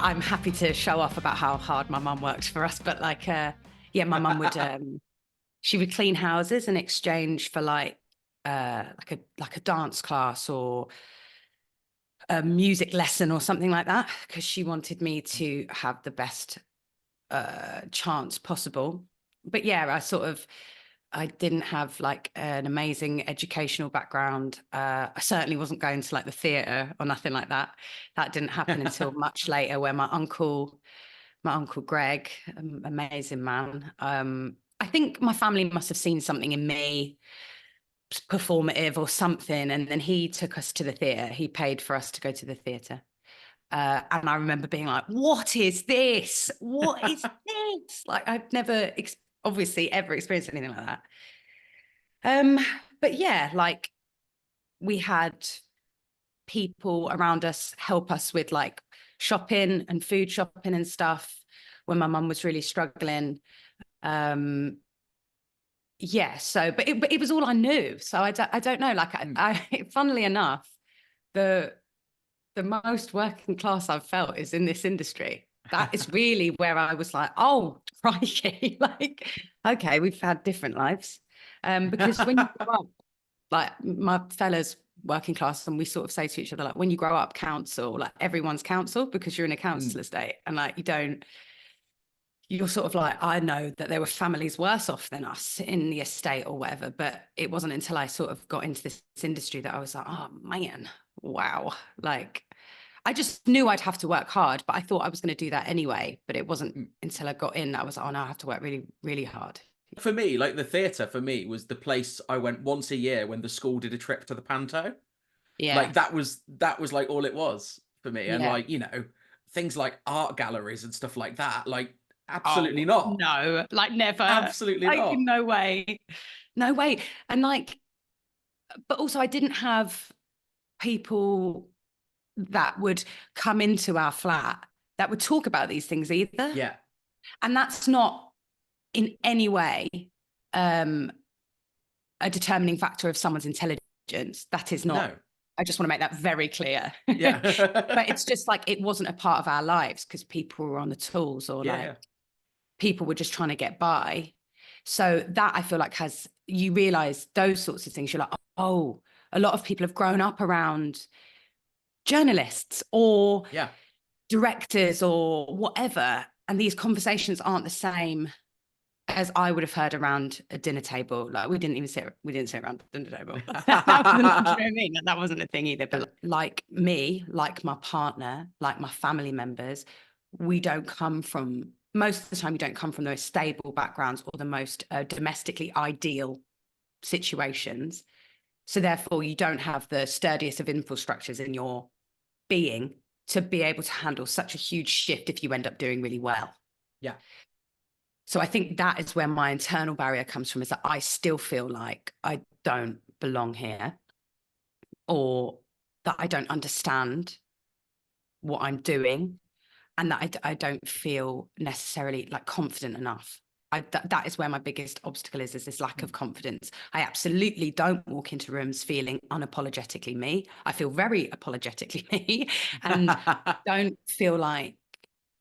I'm happy to show off about how hard my mum worked for us, but like, yeah, my mum would, she would clean houses in exchange for like a dance class or a music lesson or something like that, because she wanted me to have the best chance possible. But yeah, I didn't have like an amazing educational background. I certainly wasn't going to like the theatre or nothing like that. That didn't happen until much later, where my uncle Greg, amazing man. I think my family must have seen something in me, performative or something, and then he took us to the theatre. He paid for us to go to the theatre. And I remember being like, what is this? What is this? Like, I've never obviously ever experienced anything like that. But yeah, like we had people around us help us with like shopping and food shopping and stuff when my mum was really struggling. Yeah, so, but it was all I knew. So I don't know, like funnily enough, the most working class I've felt is in this industry. That is really where I was like, oh, crikey, like, okay, we've had different lives. Because when you grow up, like my fellas working class, and we sort of say to each other, like, when you grow up, council, like everyone's council, because you're in a council estate, and like you're sort of like, I know that there were families worse off than us in the estate or whatever, but it wasn't until I sort of got into this industry that I was like, oh man, wow. Like, I just knew I'd have to work hard, but I thought I was going to do that anyway. But it wasn't until I got in that I was like, oh no, I have to work really, really hard. For me, like the theatre for me was the place I went once a year when the school did a trip to the panto. Yeah. Like that was like all it was for me. And Yeah. like, you know, things like art galleries and stuff like that, like absolutely not. No, like never. Absolutely like, not. no way. No way. And like, but also I didn't have people that would come into our flat that would talk about these things either. Yeah. And that's not in any way a determining factor of someone's intelligence. That is not. No. I just want to make that very clear. Yeah. But it's just like, it wasn't a part of our lives because people were on the tools, or people were just trying to get by. So that, I feel like, you realize those sorts of things. You're like, oh, a lot of people have grown up around journalists or directors or whatever. And these conversations aren't the same as I would have heard around a dinner table. Like we didn't sit around the dinner table. That wasn't a thing either. But like me, like my partner, like my family members, we don't come from, most of the time, you don't come from those stable backgrounds or the most domestically ideal situations. So therefore, you don't have the sturdiest of infrastructures in your being to be able to handle such a huge shift if you end up doing really well. Yeah. So I think that is where my internal barrier comes from, is that I still feel like I don't belong here, or that I don't understand what I'm doing, and that I don't feel necessarily like confident enough. That is where my biggest obstacle is this lack of confidence. I absolutely don't walk into rooms feeling unapologetically me. I feel very apologetically me, and don't feel like,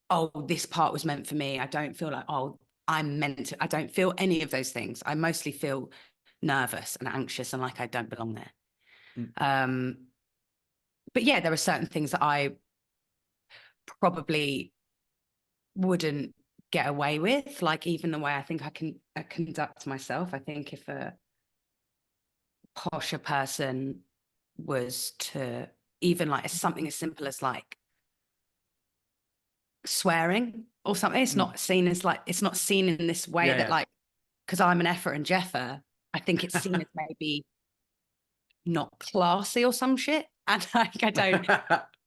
oh, this part was meant for me. I don't feel like, oh, I'm meant to. I don't feel any of those things. I mostly feel nervous and anxious and like I don't belong there. But yeah, there are certain things that I probably wouldn't get away with, like even the way I think I can conduct myself. I think if a posher person was to even like something as simple as like swearing or something, it's not seen as like, it's not seen in this way that like, because I'm an effer and jeffer, I think it's seen as maybe not classy or some shit. And like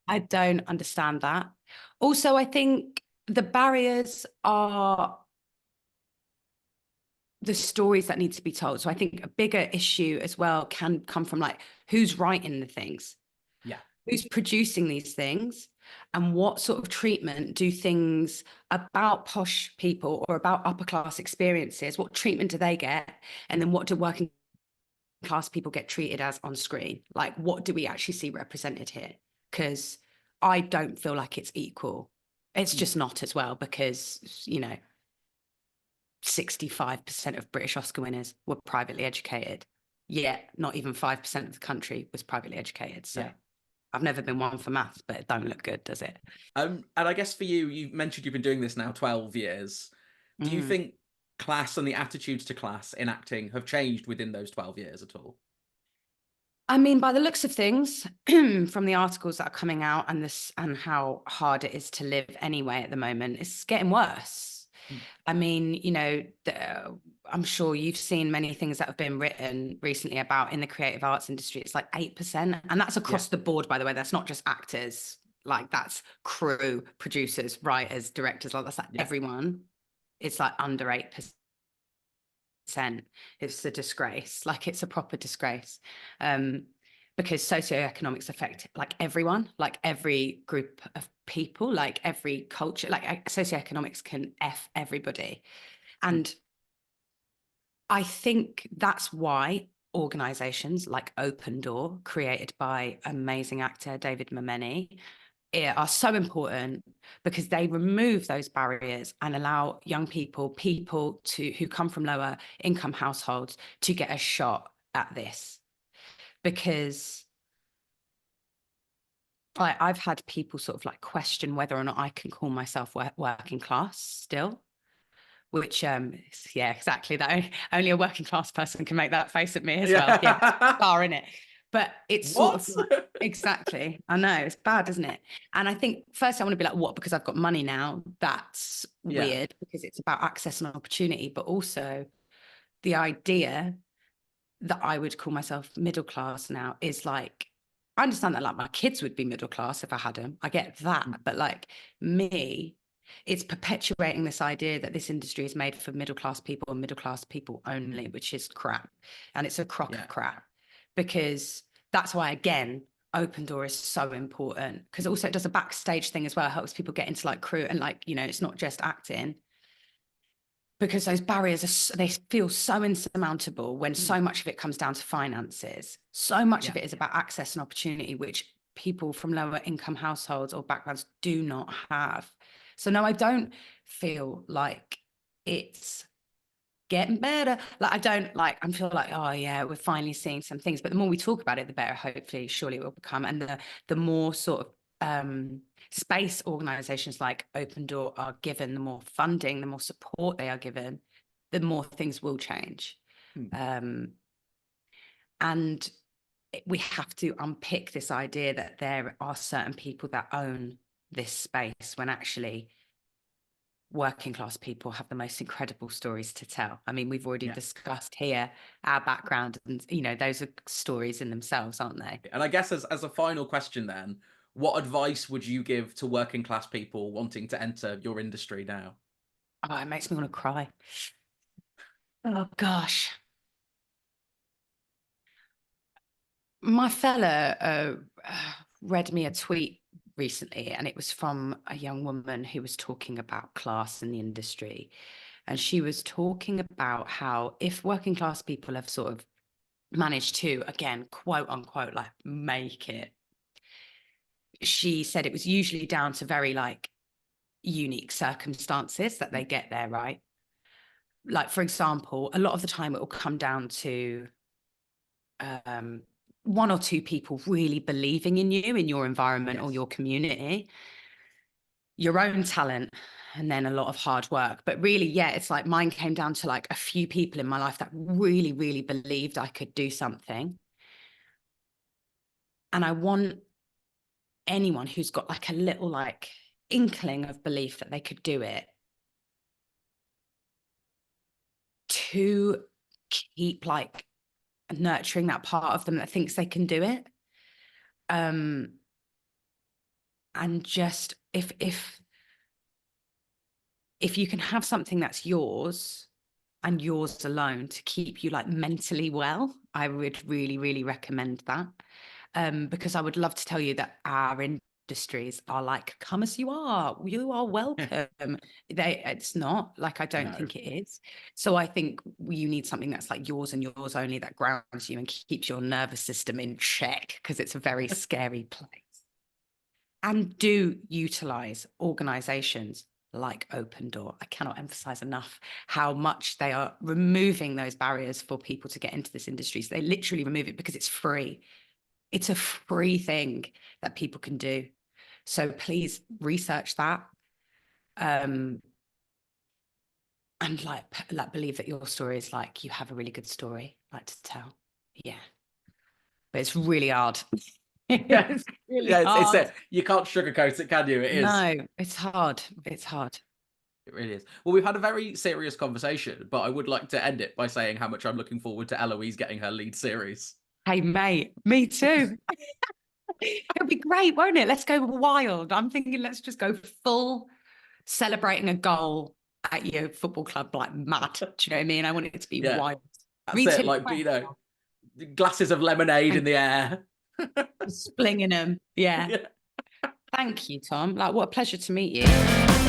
I don't understand that. Also, I think the barriers are the stories that need to be told. So I think a bigger issue as well can come from like, who's writing the things? Yeah. Who's producing these things? And what sort of treatment do things about posh people or about upper class experiences, what treatment do they get? And then what do working class people get treated as on screen? Like, what do we actually see represented here? Because I don't feel like it's equal It's just not as well, because, you know, 65% of British Oscar winners were privately educated. Yet not even 5% of the country was privately educated. So I've never been one for maths, but it don't look good, does it? And I guess for you, you mentioned you've been doing this now 12 years. Do you think class and the attitudes to class in acting have changed within those 12 years at all? I mean, by the looks of things, from the articles that are coming out and this and how hard it is to live anyway at the moment, it's getting worse. I mean, you know, I'm sure you've seen many things that have been written recently about in the creative arts industry. It's like 8%. And that's across the board, by the way. That's not just actors. Like, that's crew, producers, writers, directors. Like, that's like everyone. It's like under 8%. It's a disgrace. Like, it's a proper disgrace. Because socioeconomics affect like everyone, like every group of people, like every culture. Like, socioeconomics can F everybody. And I think that's why organizations like Open Door, created by amazing actor David Mameni, are so important, because they remove those barriers and allow young people who come from lower income households to get a shot at this. Because I've had people sort of like question whether or not I can call myself working class still, which yeah, exactly, that only a working class person can make that face at me as well. Yeah, far in it. But it's sort of like, exactly, I know, it's bad, isn't it? And I think first I want to be like, what, because I've got money now? That's weird, because it's about access and opportunity. But also the idea that I would call myself middle class now is like, I understand that like my kids would be middle class if I had them. I get that. But like me, it's perpetuating this idea that this industry is made for middle class people and middle class people only, which is crap. And it's a crock of crap, because that's why, again, Open Door is so important, because also it does a backstage thing as well. It helps people get into like crew, and like, you know, it's not just acting, because those barriers they feel so insurmountable when so much of it comes down to finances. So much of it is about access and opportunity, which people from lower income households or backgrounds do not have. So no, I don't feel like it's getting better. Like, I don't like, I feel like, oh yeah, we're finally seeing some things. But the more we talk about it, the better, hopefully, surely it will become. And the more sort of space organizations like Open Door are given, the more funding, the more support they are given, the more things will change. And we have to unpick this idea that there are certain people that own this space, when actually working class people have the most incredible stories to tell. I mean, we've already discussed here our background, and you know, those are stories in themselves, aren't they? And I guess as a final question then, what advice would you give to working class people wanting to enter your industry now? Oh, it makes me want to cry. Oh gosh. My fella read me a tweet recently, and it was from a young woman who was talking about class in the industry. And she was talking about how if working class people have sort of managed to, again, quote unquote, like make it, she said it was usually down to very like unique circumstances that they get there, right? Like, for example, a lot of the time it will come down to one or two people really believing in you, in your environment or your community, your own talent, and then a lot of hard work. But really, yeah, it's like mine came down to like a few people in my life that really, really believed I could do something. And I want anyone who's got like a little like inkling of belief that they could do it to keep like nurturing that part of them that thinks they can do it. And just if you can have something that's yours and yours alone to keep you like mentally well, I would really, really recommend that. Because I would love to tell you that our industries are like, come as you are welcome. It's not like, I don't think it is. So I think you need something that's like yours and yours only, that grounds you and keeps your nervous system in check, because it's a very scary place. and do utilize organizations like Open Door. I cannot emphasize enough how much they are removing those barriers for people to get into this industry. So they literally remove it because it's free. It's a free thing that people can do. So please research that. And like believe that your story is like, you have a really good story like to tell. Yeah. But it's really hard. It's really hard. You can't sugarcoat it, can you? It is. No, it's hard. It's hard. It really is. Well, we've had a very serious conversation, but I would like to end it by saying how much I'm looking forward to Eloise getting her lead series. Hey, mate, me too. It'll be great, won't it? Let's go wild. I'm thinking let's just go full celebrating a goal at your football club like mad. Do you know what I mean? I want it to be wild. That's it. Like, glasses of lemonade in the air. Splinging them. Yeah. Thank you, Tom. Like, what a pleasure to meet you.